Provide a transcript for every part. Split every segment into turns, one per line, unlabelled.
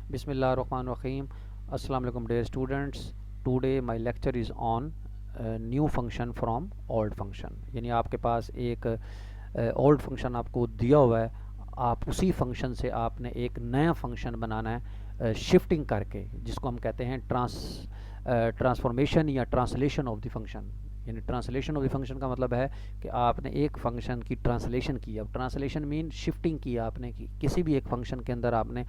Bismillahirrahmanirrahim. Assalamu alaikum dear students. Today my lecture is on new function from old function. यानी आपके पास एक old function आपको दिया हुआ है, आप उसी फंक्शन से आपने एक नया फंक्शन बनाना है शिफ्टिंग करके, जिसको हम कहते हैं ट्रांसफॉर्मेशन या ट्रांसलेशन ऑफ द फंक्शन। यानी ट्रांसलेशन ऑफ द फंक्शन का मतलब है कि आपने एक फंक्शन की ट्रांसलेशन की। अब ट्रांसलेशन मीन शिफ्टिंग की आपने की किसी भी एक फंक्शन के अंदर आपने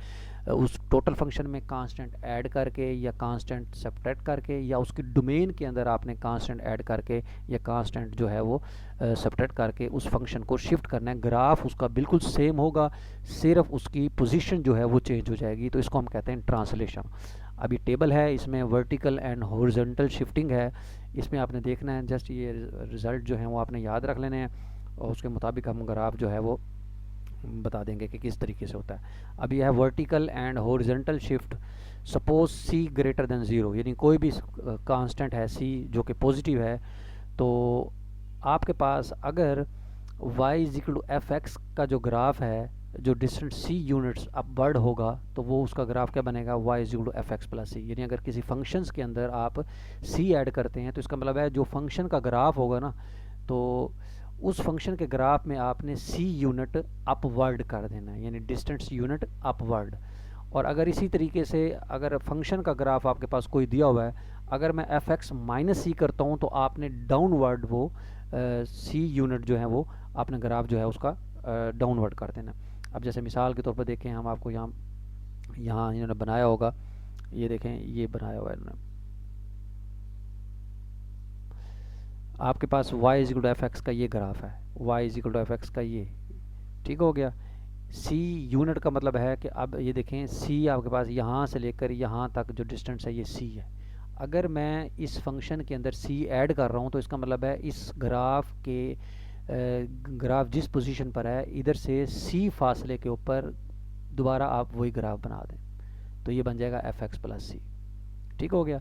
उस टोटल फंक्शन में कांस्टेंट ऐड करके या कांस्टेंट सब्ट्रैक्ट करके या उसकी डोमेन के अंदर आपने कांस्टेंट ऐड करके या कांस्टेंट जो है वो सब्ट्रैक्ट करके उस फंक्शन को शिफ्ट करना है। ग्राफ उसका बिल्कुल सेम होगा, सिर्फ उसकी पोजीशन जो है वो चेंज हो जाएगी, तो इसको हम कहते हैं ट्रांसलेशन। अभी टेबल है, इसमें वर्टिकल एंड हॉरिजॉन्टल शिफ्टिंग है, इसमें आपने देखना है, जस्ट ये रिज़ल्ट जो है वो आपने याद रख लेने हैं और उसके मुताबिक हम ग्राफ जो है वो बता देंगे कि किस तरीके से होता है। अब यह है vertical and horizontal shift. Suppose c greater than zero, यानी कोई भी कांस्टेंट है सी जो कि पॉजिटिव है, तो आपके पास अगर y is equal to f x का जो ग्राफ है, जो डिस्टेंस c यूनिट्स अपवर्ड होगा, तो वो उसका ग्राफ क्या बनेगा, y is equal to f x plus c. यानी अगर किसी फंक्शंस के अंदर आप c ऐड करते हैं तो इसका मतलब है जो फंक्शन का ग्राफ होगा ना, तो उस फंक्शन के ग्राफ में आपने c यूनिट अपवर्ड कर देना है, यानी डिस्टेंस यूनिट अपवर्ड। और अगर इसी तरीके से अगर फंक्शन का ग्राफ आपके पास कोई दिया हुआ है, अगर मैं एफ एक्स माइनस सी करता हूँ तो आपने डाउनवर्ड वो सी यूनिट जो है वो आपने ग्राफ जो है उसका डाउनवर्ड कर देना। अब जैसे मिसाल के तौर पर देखें, हम आपको यहाँ इन्होंने बनाया होगा, ये देखें, ये बनाया हुआ है इन्होंने, आपके पास y is equal to f x का ये ग्राफ है, y is equal to f x का ये, ठीक हो गया। c यूनिट का मतलब है कि अब ये देखें c आपके पास यहाँ से लेकर यहाँ तक जो डिस्टेंस है ये c है। अगर मैं इस फंक्शन के अंदर c ऐड कर रहा हूँ तो इसका मतलब है इस ग्राफ के ग्राफ जिस पोजीशन पर है इधर से c फासले के ऊपर दोबारा आप वही ग्राफ बना दें, तो ये बन जाएगा एफ एक्स प्लस सी, ठीक हो गया।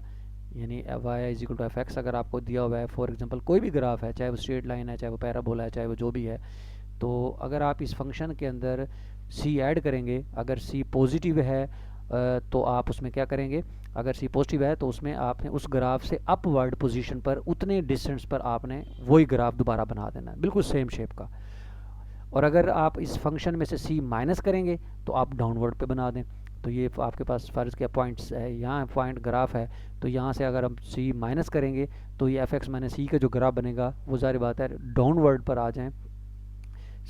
यानी y is equal to f x अगर आपको दिया हुआ है, फॉर एग्जांपल कोई भी ग्राफ है, चाहे वो स्ट्रेट लाइन है, चाहे वो पैराबोला है, चाहे वो जो भी है, तो अगर आप इस फंक्शन के अंदर c ऐड करेंगे, अगर c पॉजिटिव है तो आप उसमें क्या करेंगे, अगर c पॉजिटिव है तो उसमें आपने उस ग्राफ से अपवर्ड पोजीशन पर उतने डिस्टेंस पर आपने वही ग्राफ दोबारा बना देना है, बिल्कुल सेम शेप का। और अगर आप इस फंक्शन में से c माइनस करेंगे तो आप डाउनवर्ड पे बना दें। तो ये आपके पास फ़र्ज़ क्या पॉइंट्स है, यहाँ पॉइंट ग्राफ है, तो यहाँ से अगर हम c माइनस करेंगे तो ये एफ एक्स माइनस सी का जो ग्राफ बनेगा वो ज़ाहिर बात है डाउनवर्ड पर आ जाएँ,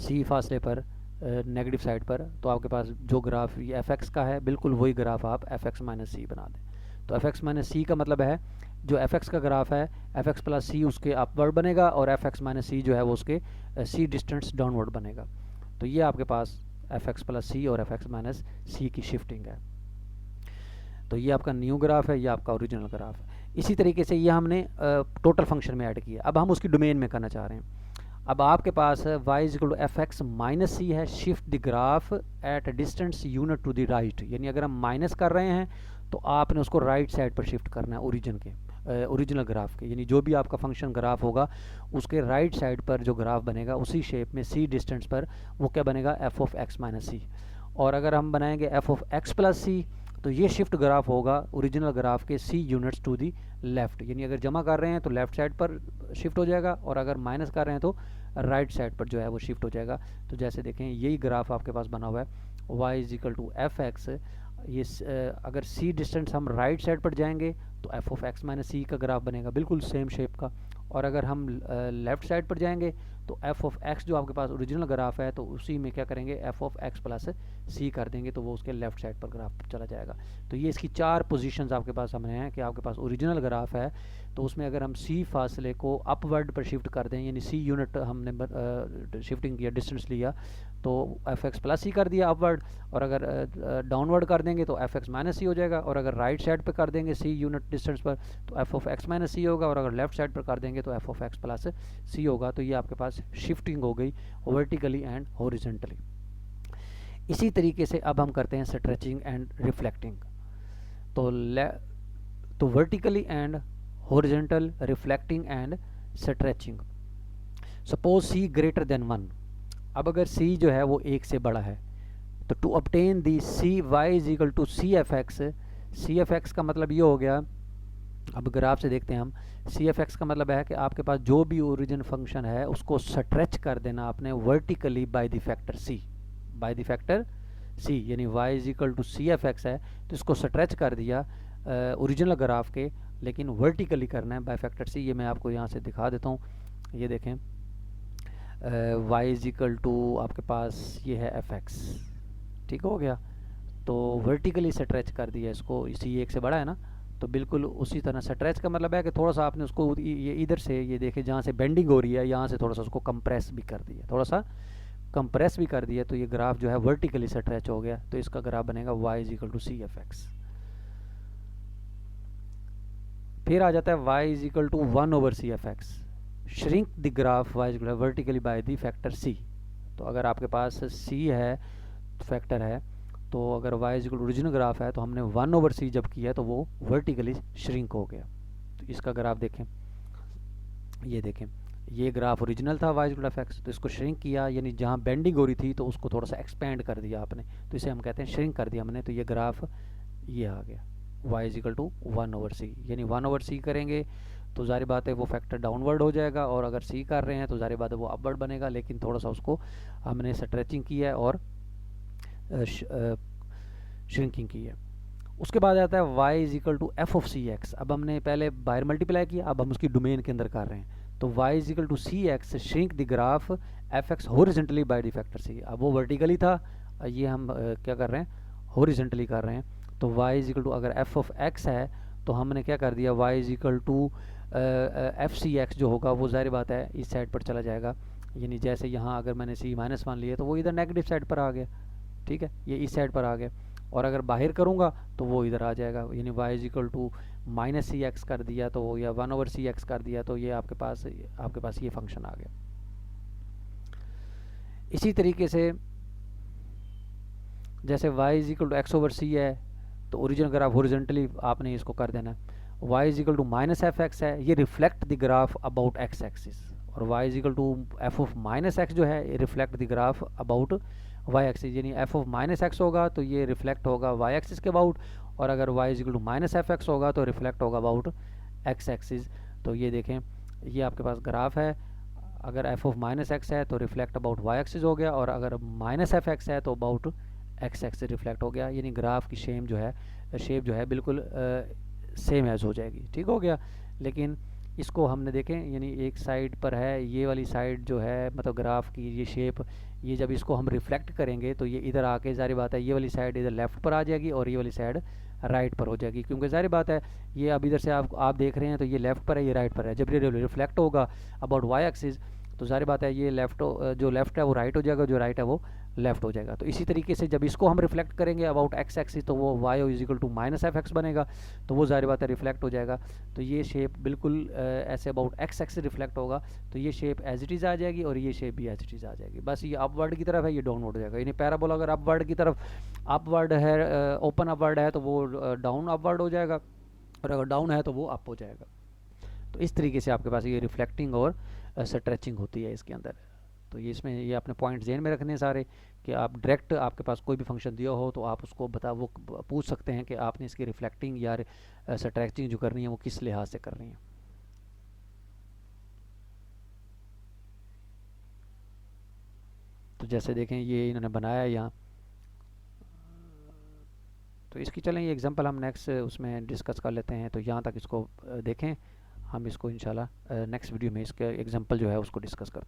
c फासले पर नेगेटिव साइड पर, तो आपके पास जो ग्राफ ये एफ एक्स का है बिल्कुल वही ग्राफ आप एफ एक्स माइनस सी बना दें। तो एफ एक्स माइनस सी का मतलब है जो एफ एक्स का ग्राफ है एफ एक्स प्लस सी उसके अपवर्ड बनेगा और एफ एक्स माइनस सी जो है वो उसके सी डिस्टेंस डाउनवर्ड बनेगा। तो ये आपके पास एफ एक्स प्लस सी और एफ एक्स माइनस सी की शिफ्टिंग है। तो ये आपका न्यू ग्राफ है, ये आपका ओरिजिनल ग्राफ है। इसी तरीके से ये हमने टोटल फंक्शन में ऐड किया। अब हम उसकी डोमेन में करना चाह रहे हैं। अब आपके पास है y is equal to f x minus c है, shift the graph at distance unit to the right. यानी अगर हम माइनस कर रहे हैं तो आपने उसको राइट साइड पर शिफ्ट करना है ओरिजिनल ग्राफ के, यानी जो भी आपका फंक्शन ग्राफ होगा उसके राइट साइड पर जो ग्राफ बनेगा उसी शेप में सी डिस्टेंस पर वो क्या बनेगा, एफ ऑफ एक्स माइनस सी। और अगर हम बनाएंगे एफ ऑफ एक्स प्लस सी तो ये शिफ्ट ग्राफ होगा ओरिजिनल ग्राफ के सी यूनिट्स टू दी लेफ़्ट, यानी अगर जमा कर रहे हैं तो लेफ़्ट साइड पर शिफ्ट हो जाएगा और अगर माइनस कर रहे हैं तो राइट साइड पर जो है वो शिफ्ट हो जाएगा। तो जैसे देखें यही ग्राफ आपके पास बना हुआ है, y is equal to f x, ये अगर c डिस्टेंस हम राइट साइड पर जाएंगे तो f of x minus c का ग्राफ बनेगा बिल्कुल सेम शेप का, और अगर हम लेफ़्ट साइड पर जाएंगे तो एफ ऑफ एक्स जो आपके पास ओरिजिनल ग्राफ है तो उसी में क्या करेंगे, एफ ऑफ एक्स प्लस सी कर देंगे, तो वो उसके लेफ़्ट साइड पर ग्राफ चला जाएगा। तो ये इसकी चार पोजीशंस आपके पास हमने हैं कि आपके पास ओरिजिनल ग्राफ है तो उसमें अगर हम c फासले को अपवर्ड पर शिफ्ट कर दें, यानी c यूनिट हमने शिफ्टिंग किया, डिस्टेंस लिया, तो एफ एक्स प्लस सी कर दिया अपवर्ड, और अगर डाउनवर्ड कर देंगे तो एफ एक्स माइनस सी हो जाएगा, और अगर राइट साइड पर कर देंगे c यूनिट डिस्टेंस पर तो एफ ऑफ एक्स माइनस सी होगा, और अगर लेफ्ट साइड पर कर देंगे तो एफ ऑफ एक्स प्लस सी होगा। तो ये आपके पास शिफ्टिंग हो गई वर्टिकली एंड हॉरिजॉन्टली। इसी तरीके से अब हम करते हैं स्ट्रेचिंग एंड रिफ्लेक्टिंग। तो vertically and horizontal, reflecting and stretching. Suppose c greater than 1। अब अगर c जो है वो 1 से बड़ा है तो to obtain the c y is equal to c f x, c f x का मतलब ये हो गया, अब ग्राफ से देखते हैं हम, सी एफ एक्स का मतलब है कि आपके पास जो भी ओरिजिन फंक्शन है उसको स्ट्रेच कर देना आपने vertically by the factor c, by the factor c, यानी y is equal to c f x है तो इसको स्ट्रेच कर दिया ओरिजिनल ग्राफ के, लेकिन वर्टिकली करना है बाय फैक्टर सी। ये मैं आपको यहाँ से दिखा देता हूँ, ये देखें y इज इक्वल टू आपके पास ये है एफ एक्स, ठीक हो गया, तो वर्टिकली स्ट्रेच कर दिया इसको, इसी एक से बड़ा है ना, तो बिल्कुल उसी तरह स्ट्रेच का मतलब है कि थोड़ा सा आपने उसको ये इधर से, ये देखे जहाँ से बेंडिंग हो रही है यहाँ से थोड़ा सा उसको कंप्रेस भी कर दिया, थोड़ा सा कंप्रेस भी कर दिया, तो ये ग्राफ जो है वर्टिकली स्ट्रेच हो गया, तो इसका ग्राफ बनेगा y is equal to c f x. फिर आ जाता है y is equal to 1 over c f x, shrink the graph y is equal vertically by the factor c। तो अगर आपके पास c है फैक्टर है, तो अगर y is equal original graph है तो हमने 1 ओवर c जब किया तो वो वर्टिकली श्रिंक हो गया। तो इसका ग्राफ देखें, ये देखें, ये ग्राफ ओरिजिनल था y इक्वल टू x, तो इसको श्रिंक किया, यानी जहाँ बेंडिंग हो रही थी तो उसको थोड़ा सा एक्सपेंड कर दिया आपने, तो इसे हम कहते हैं श्रिंक कर दिया हमने, तो ये ग्राफ ये आ गया y is equal to 1 over c, यानी 1 ओवर c करेंगे तो जारी बात है वो फैक्टर डाउनवर्ड हो जाएगा, और अगर c कर रहे हैं तो जारी बात है वो अपवर्ड बनेगा, लेकिन थोड़ा सा उसको हमने स्ट्रेचिंग की है और श्रिंकिंग की है। उसके बाद आता है y is equal to f of c x, अब हमने पहले बाहर मल्टीप्लाई किया, अब हम उसकी डोमेन के अंदर कर रहे हैं, तो y is equal to c x shrink the graph f x horizontally by the factor c. अब वो वर्टिकली था, ये हम क्या कर रहे हैं, हॉरिजॉन्टली कर रहे हैं, तो y इज इक्वल टू अगर f ऑफ x है तो हमने क्या कर दिया, y is equal to f c x जो होगा वो जाहिर बात है इस साइड पर चला जाएगा, यानी जैसे यहाँ अगर मैंने c माइनस वन लिया तो वो इधर नेगेटिव साइड पर आ गया, ठीक है, ये इस साइड पर आ गया, और अगर बाहर करूँगा तो वो इधर आ जाएगा, यानी y is equal to minus c x कर दिया तो या 1 ओवर सी एक्स कर दिया, तो ये आपके पास ये फंक्शन आ गया। इसी तरीके से जैसे y is equal to x over c है तो ओरिजिनल ग्राफ हॉरिजॉन्टली आपने इसको कर देना है, y is equal to minus f x है, ये reflect the graph about x axis, और y is equal to f of minus x जो है ये reflect the graph about y axis, यानी एफ ऑफ माइनस एक्स होगा तो ये रिफ्लेक्ट होगा y एक्सिस के अबाउट, और अगर y is equal to minus f x होगा तो रिफ्लेक्ट होगा अबाउट x एक्सिस। तो ये देखें, ये आपके पास ग्राफ है, अगर एफ ऑफ माइनस एक्स है तो रिफ्लेक्ट अबाउट y एक्सिस हो गया, और अगर माइनस एफ एक्स है तो अबाउट x एक्सिस रिफ्लेक्ट हो गया, यानी ग्राफ की शेप जो है बिल्कुल सेम एज हो जाएगी, ठीक हो गया। लेकिन इसको हमने देखें, यानी एक साइड पर है, ये वाली साइड जो है मतलब ग्राफ की ये शेप, ये जब इसको हम रिफ्लेक्ट करेंगे तो ये इधर आके जारी बात है ये वाली साइड इधर लेफ्ट पर आ जाएगी और ये वाली साइड राइट पर हो जाएगी, क्योंकि जारी बात है ये अब इधर से आप देख रहे हैं तो ये लेफ्ट पर है, ये राइट पर है, जब ये रिफ्लेक्ट होगा अबाउट वाई एक्सिस तो जारी बात है ये जो लेफ्ट है वो राइट हो जाएगा, जो राइट है वो लेफ्ट हो जाएगा। तो इसी तरीके से जब इसको हम रिफ्लेक्ट करेंगे अबाउट एक्स एक्सिस तो वो y is equal to minus f x बनेगा, तो वो जाहिर बात है रिफ्लेक्ट हो जाएगा, तो ये शेप बिल्कुल ऐसे अबाउट एक्स एक्सिस रिफ्लेक्ट होगा, तो ये शेप एज इट इज़ आ जाएगी और ये शेप भी एज इट इज़ आ जाएगी, बस ये अपवर्ड की तरफ है, ये डाउनवर्ड हो जाएगा, यानी पैराबोला अगर अपवर्ड की तरफ अपवर्ड है, ओपन अपवर्ड है तो वो डाउन अपवर्ड हो जाएगा, और अगर डाउन है तो वो अप हो जाएगा। तो इस तरीके से आपके पास ये रिफ्लेक्टिंग और स्ट्रेचिंग होती है इसके अंदर। तो ये इसमें ये अपने पॉइंट ज़हन में रखने सारे कि आप डायरेक्ट आपके पास कोई भी फंक्शन दिया हो तो आप उसको वो पूछ सकते हैं कि आपने इसकी रिफ्लेक्टिंग या स्ट्रेचिंग जो करनी है वो किस लिहाज से करनी है। तो जैसे देखें ये इन्होंने बनाया यहाँ, तो इसकी चलें ये एग्जांपल हम नेक्स्ट उसमें डिस्कस कर लेते हैं, तो यहाँ तक इसको देखें, हम इसको इंशाल्लाह नेक्स्ट वीडियो में इसके एग्जांपल जो है उसको डिस्कस करते हैं।